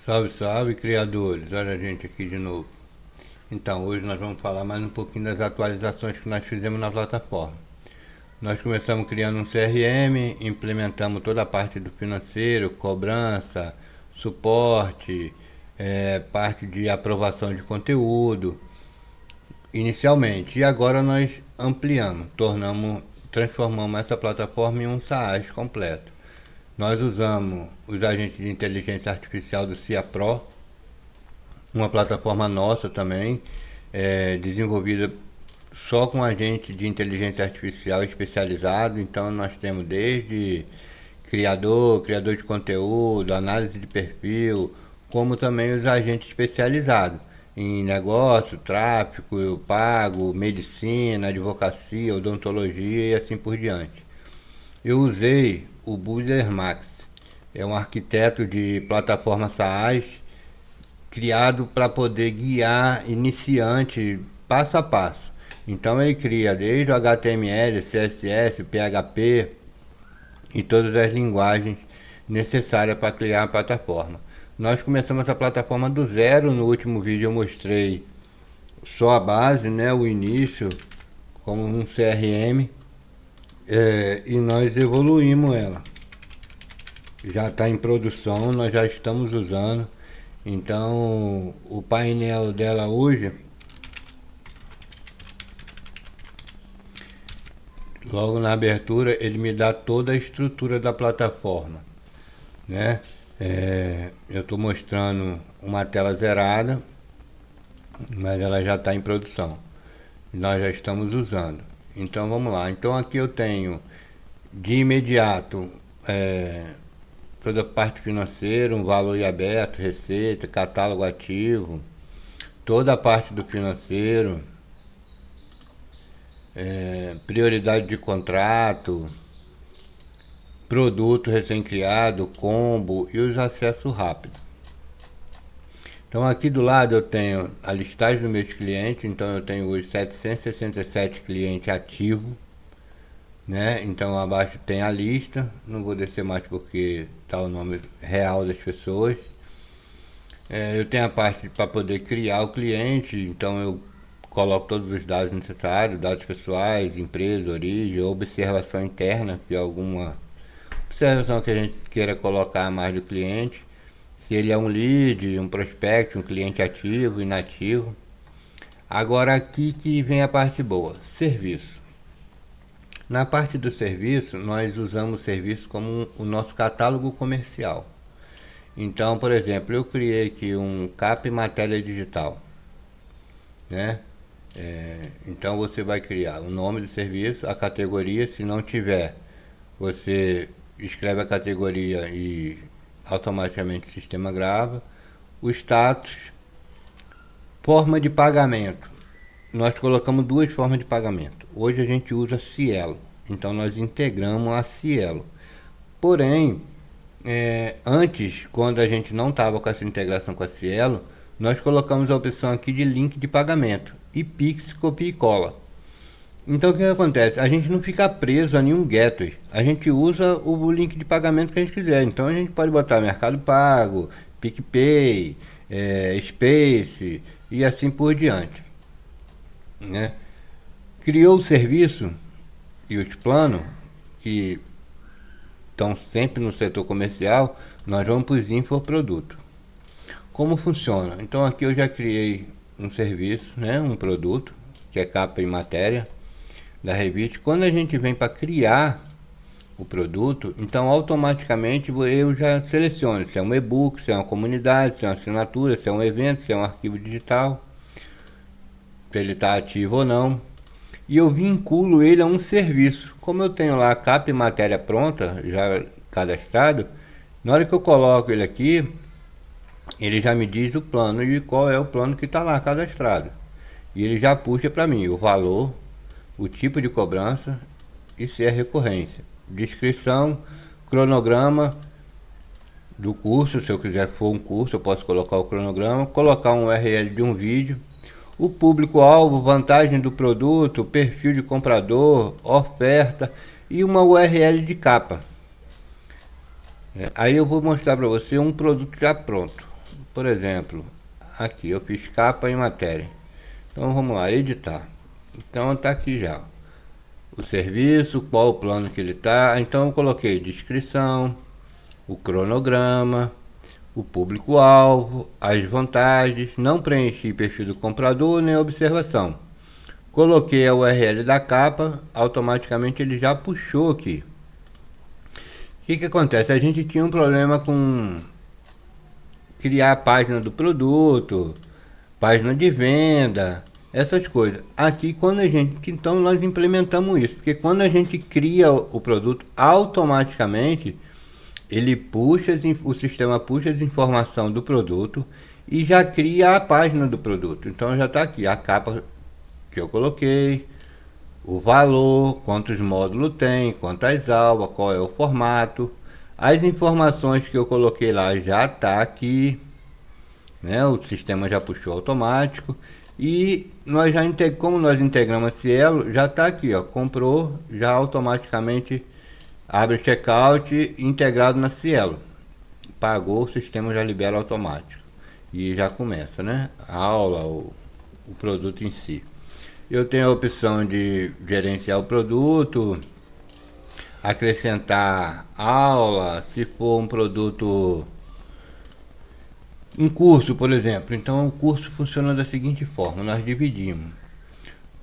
Salve, salve, criadores! Olha a gente aqui de novo. Então, hoje nós vamos falar mais um pouquinho das atualizações que nós fizemos na plataforma. Nós começamos criando um CRM, implementamos toda a parte do financeiro, cobrança, suporte, parte de aprovação de conteúdo, inicialmente. E agora nós ampliamos, transformamos essa plataforma em um SaaS completo. Nós usamos os agentes de inteligência artificial do CIA Pro, uma plataforma nossa também, desenvolvida só com agente de inteligência artificial especializado. Então nós temos desde criador de conteúdo, análise de perfil, como também os agentes especializados em negócio, tráfego, pago, medicina, advocacia, odontologia e assim por diante. Eu usei o Builder Max, é um arquiteto de plataforma SaaS criado para poder guiar iniciante passo a passo. Então ele cria desde o HTML, CSS, PHP e todas as linguagens necessárias para criar a plataforma. Nós começamos essa plataforma do zero. No último vídeo eu mostrei só a base, né, o início, como um CRM, e nós evoluímos ela. Já está em produção, nós já estamos usando. Então o painel dela hoje, logo na abertura, ele me dá toda a estrutura da plataforma, né? Eu estou mostrando uma tela zerada, mas ela já está em produção. Nós já estamos usando. Então vamos lá. Então aqui eu tenho de imediato toda a parte financeira, um valor aberto, receita, catálogo ativo, toda a parte do financeiro, prioridade de contrato, produto recém-criado, combo e os acessos rápidos. Então aqui do lado eu tenho a listagem dos meus clientes. Então eu tenho hoje 767 clientes ativos, né? Então abaixo tem a lista, não vou descer mais porque está o nome real das pessoas. Eu tenho a parte para poder criar o cliente, então eu coloco todos os dados necessários, dados pessoais, empresa, origem, observação interna, se alguma observação que a gente queira colocar mais do cliente, se ele é um lead, um prospect, um cliente ativo, inativo. Agora aqui que vem a parte boa, serviço. Na parte do serviço, nós usamos o serviço como o nosso catálogo comercial. Então, por exemplo, eu criei aqui um CAP matéria digital, né? Então você vai criar o nome do serviço, a categoria. Se não tiver, você escreve a categoria e automaticamente o sistema grava. O status, forma de pagamento. Nós colocamos duas formas de pagamento. Hoje a gente usa Cielo, então nós integramos a Cielo. Porém, antes, quando a gente não estava com essa integração com a Cielo, nós colocamos a opção aqui de link de pagamento e Pix, copia e cola. Então o que acontece? A gente não fica preso a nenhum gateway. A gente usa o link de pagamento que a gente quiser. Então a gente pode botar Mercado Pago, PicPay, Space e assim por diante, né? Criou o serviço e os planos que estão sempre no setor comercial, nós vamos para os infoprodutos. Como funciona? Então aqui eu já criei um serviço, né, um produto, que é capa e matéria da revista. Quando a gente vem para criar o produto, então automaticamente eu já seleciono se é um e-book, se é uma comunidade, se é uma assinatura, se é um evento, se é um arquivo digital, se ele está ativo ou não. E eu vinculo ele a um serviço. Como eu tenho lá a capa e matéria pronta, já cadastrado, na hora que eu coloco ele aqui, ele já me diz o plano e qual é o plano que está lá cadastrado. E ele já puxa para mim o valor, o tipo de cobrança e se é recorrência. Descrição, cronograma do curso. Se eu quiser for um curso, eu posso colocar o cronograma, colocar um URL de um vídeo, o público-alvo, vantagem do produto, perfil de comprador, oferta e uma URL de capa. Aí eu vou mostrar para você um produto já pronto. Por exemplo, aqui eu fiz capa e matéria. Então vamos lá, editar. Então tá aqui já o serviço, qual o plano que ele tá. Então eu coloquei descrição, o cronograma, o público-alvo, as vantagens, não preenchi perfil do comprador nem observação. Coloquei a URL da capa, automaticamente ele já puxou aqui. O que acontece? A gente tinha um problema com criar a página do produto, página de venda, essas coisas. Aqui quando a gente, então nós implementamos isso, porque quando a gente cria o produto, automaticamente ele puxa, o sistema puxa as informações do produto e já cria a página do produto. Então já está aqui a capa que eu coloquei, o valor, quantos módulos tem, quantas aulas, qual é o formato. As informações que eu coloquei lá já está aqui, né? O sistema já puxou automático. E nós já como nós integramos a Cielo, já está aqui, ó, comprou, já automaticamente abre o checkout integrado na Cielo. Pagou, o sistema já libera automático. E já começa, né? A aula, o produto em si. Eu tenho a opção de gerenciar o produto, acrescentar aula, se for um produto, um curso, por exemplo. Então o curso funciona da seguinte forma, nós dividimos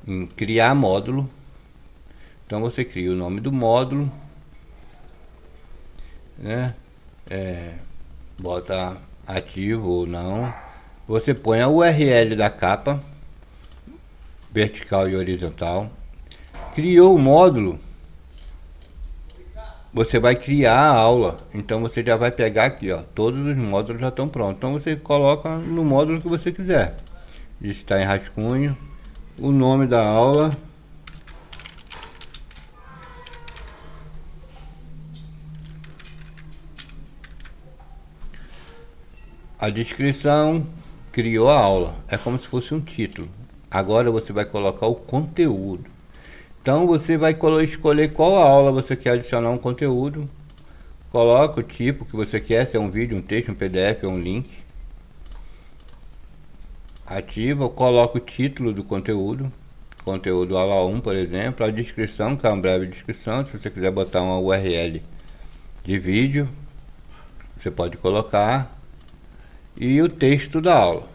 em criar módulo. Então você cria o nome do módulo, né? Bota ativo ou não. Você põe a URL da capa, vertical e horizontal. Criou o módulo, você vai criar a aula. Então você já vai pegar aqui, ó, todos os módulos já estão prontos. Então você coloca no módulo que você quiser. Está em rascunho, o nome da aula, a descrição, criou a aula. É como se fosse um título. Agora você vai colocar o conteúdo. Então você vai escolher qual aula você quer adicionar um conteúdo. Coloca o tipo que você quer, se é um vídeo, um texto, um PDF ou um link. Ativa, coloca o título do conteúdo. Conteúdo aula 1, por exemplo. A descrição, que é uma breve descrição. Se você quiser botar uma URL de vídeo, você pode colocar. E o texto da aula.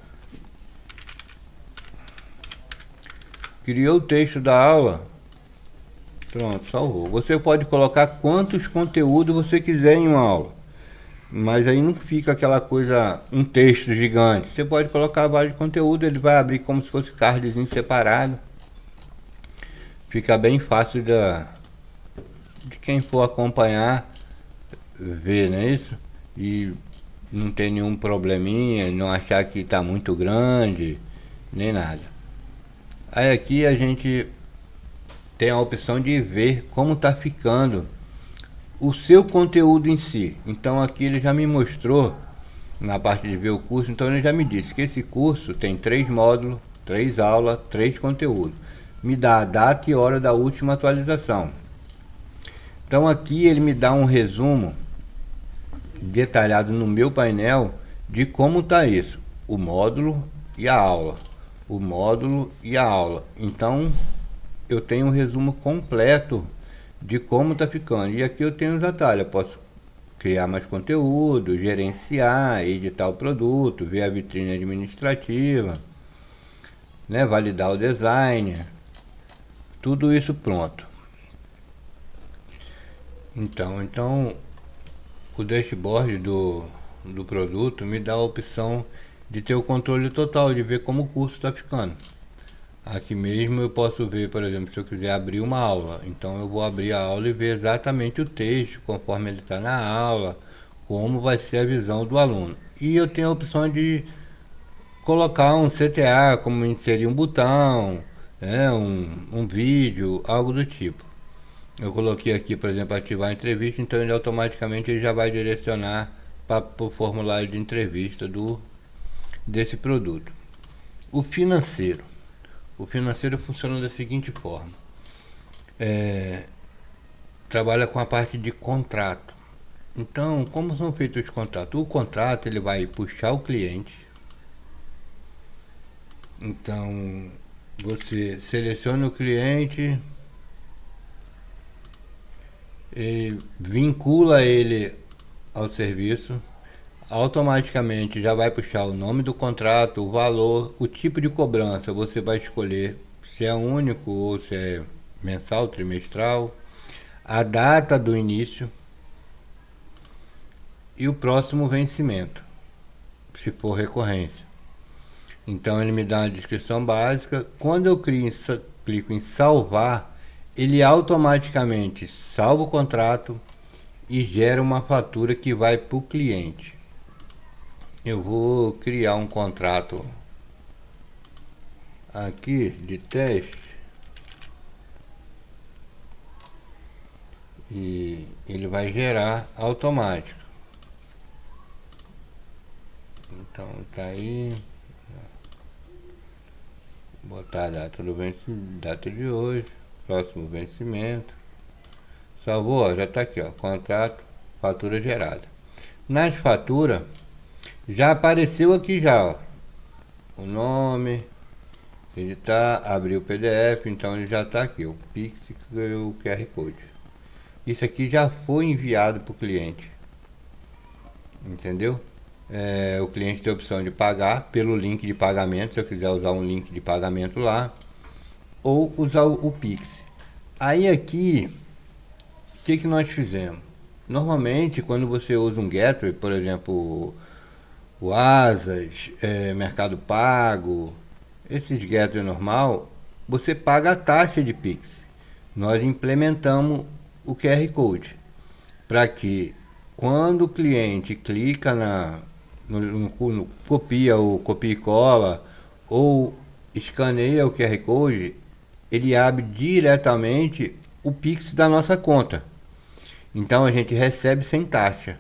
Criou o texto da aula. Pronto, salvou. Você pode colocar quantos conteúdos você quiser em uma aula. Mas aí não fica aquela coisa, um texto gigante. Você pode colocar vários conteúdos, ele vai abrir como se fosse cardzinho separado. Fica bem fácil de quem for acompanhar ver, não é isso? E não tem nenhum probleminha, não achar que está muito grande, nem nada. Aí aqui a gente tem a opção de ver como está ficando o seu conteúdo em si. Então aqui ele já me mostrou, na parte de ver o curso, então ele já me disse que esse curso tem 3 módulos, 3 aulas, 3 conteúdos. Me dá a data e hora da última atualização. Então aqui ele me dá um resumo detalhado no meu painel de como está isso, o módulo e a aula, o módulo e a aula. Então eu tenho um resumo completo de como está ficando. E aqui eu tenho os atalhos, eu posso criar mais conteúdo, gerenciar, editar o produto, ver a vitrine administrativa, né, validar o design, tudo isso pronto. Então o dashboard do produto me dá a opção de ter o controle total, de ver como o curso está ficando. Aqui mesmo eu posso ver, por exemplo, se eu quiser abrir uma aula. Então eu vou abrir a aula e ver exatamente o texto, conforme ele está na aula, como vai ser a visão do aluno. E eu tenho a opção de colocar um CTA, como inserir um botão, um vídeo, algo do tipo. Eu coloquei aqui, por exemplo, ativar a entrevista, então ele automaticamente já vai direcionar para o formulário de entrevista desse produto. O financeiro. O financeiro funciona da seguinte forma. Trabalha com a parte de contrato. Então, como são feitos os contratos? O contrato ele vai puxar o cliente. Então, você seleciona o cliente e vincula ele ao serviço. Automaticamente já vai puxar o nome do contrato, o valor, o tipo de cobrança. Você vai escolher se é único ou se é mensal, trimestral, a data do início e o próximo vencimento, se for recorrência. Então ele me dá uma descrição básica. Quando eu clico em salvar, ele automaticamente salva o contrato e gera uma fatura que vai para o cliente. Eu vou criar um contrato aqui de teste e ele vai gerar automático. Então tá aí, botar a data do vencimento, data de hoje, próximo vencimento. Salvou, ó, já tá aqui, ó, contrato, fatura gerada. Nas faturas já apareceu aqui já, ó, o nome, editar, abrir o PDF, então ele já está aqui, o Pix e o QR Code. Isso aqui já foi enviado para o cliente, entendeu? O cliente tem a opção de pagar pelo link de pagamento, se eu quiser usar um link de pagamento lá, ou usar o Pix. Aí aqui, o que nós fizemos? Normalmente, quando você usa um gateway, por exemplo, o Asas, Mercado Pago, esses gateway normal, você paga a taxa de Pix. Nós implementamos o QR Code para que quando o cliente clica no copia ou copia e cola ou escaneia o QR Code, ele abre diretamente o Pix da nossa conta. Então a gente recebe sem taxa,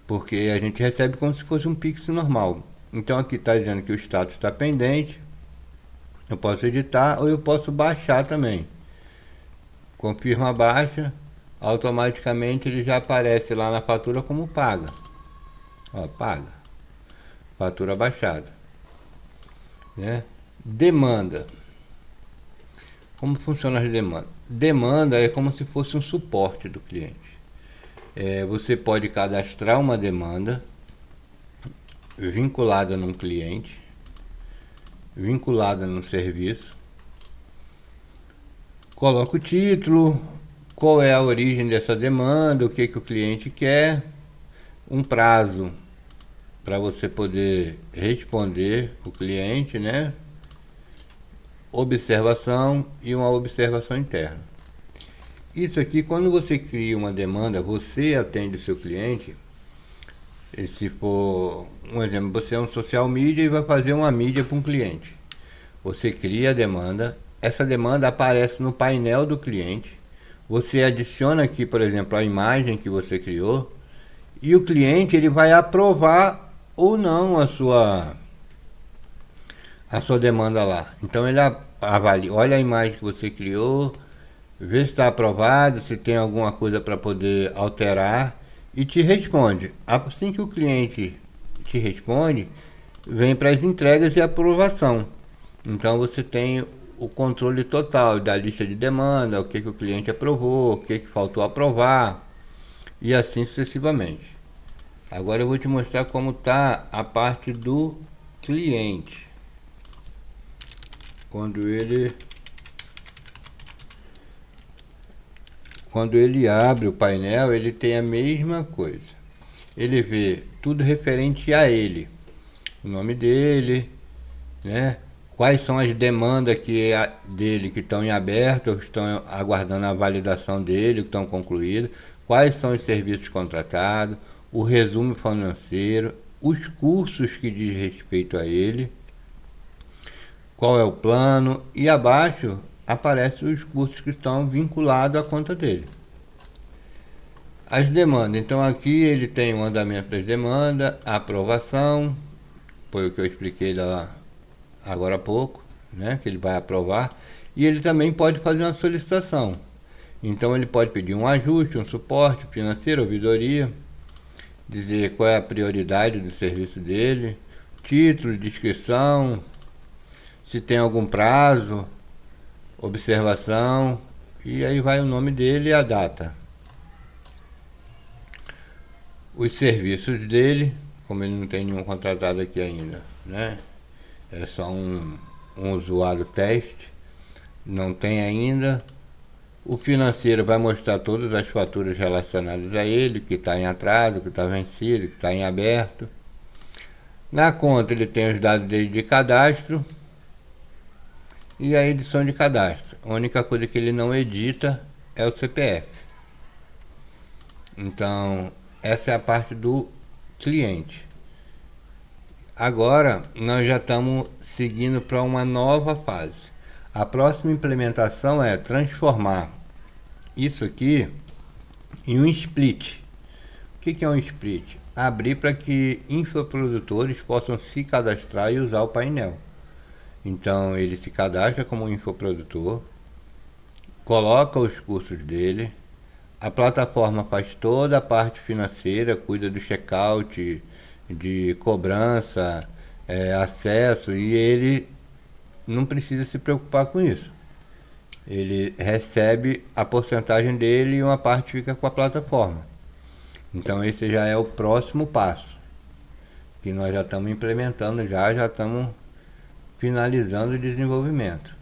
porque a gente recebe como se fosse um Pix normal. Então aqui está dizendo que o status está pendente. Eu posso editar ou eu posso baixar também. Confirma a baixa, automaticamente ele já aparece lá na fatura como paga. Ó, paga. Fatura baixada. Né? Demanda. Como funciona as demandas? Demanda é como se fosse um suporte do cliente. Você pode cadastrar uma demanda vinculada num cliente, vinculada num serviço, coloca o título, qual é a origem dessa demanda, o que o cliente quer, um prazo para você poder responder o cliente, né? Observação e uma observação interna. Isso aqui, quando você cria uma demanda, você atende o seu cliente. E se for um exemplo, você é um social media e vai fazer uma mídia para um cliente. Você cria a demanda, essa demanda aparece no painel do cliente. Você adiciona aqui, por exemplo, a imagem que você criou e o cliente ele vai aprovar ou não a sua demanda lá. Então ele avalia, olha a imagem que você criou, vê se está aprovado, se tem alguma coisa para poder alterar e te responde. Assim que o cliente te responde, vem para as entregas e aprovação. Então você tem o controle total da lista de demanda, o que o cliente aprovou, o que faltou aprovar e assim sucessivamente. Agora eu vou te mostrar como está a parte do cliente. Quando ele abre o painel, ele tem a mesma coisa. Ele vê tudo referente a ele. O nome dele, né? Quais são as demandas dele que estão em aberto, ou estão aguardando a validação dele, que estão concluídas. Quais são os serviços contratados, o resumo financeiro, os cursos que diz respeito a ele, qual é o plano, e abaixo aparecem os cursos que estão vinculados à conta dele. As demandas, então aqui ele tem o andamento das demandas, a aprovação, foi o que eu expliquei lá agora há pouco, né, que ele vai aprovar, e ele também pode fazer uma solicitação. Então ele pode pedir um ajuste, um suporte financeiro, ouvidoria, dizer qual é a prioridade do serviço dele, título, descrição, se tem algum prazo, observação, e aí vai o nome dele e a data. Os serviços dele, como ele não tem nenhum contratado aqui ainda, né? É só um usuário teste, não tem ainda. O financeiro vai mostrar todas as faturas relacionadas a ele, que está em atraso, que está vencido, que está em aberto. Na conta ele tem os dados dele de cadastro e a edição de cadastro. A única coisa que ele não edita é o CPF. Então, essa é a parte do cliente. Agora, nós já estamos seguindo para uma nova fase. A próxima implementação é transformar isso aqui em um split. O que é um split? Abrir para que infoprodutores possam se cadastrar e usar o painel. Então ele se cadastra como infoprodutor, coloca os cursos dele, a plataforma faz toda a parte financeira, cuida do checkout, de cobrança, acesso, e ele não precisa se preocupar com isso. Ele recebe a porcentagem dele e uma parte fica com a plataforma. Então esse já é o próximo passo, que nós já estamos implementando, já estamos finalizando o desenvolvimento.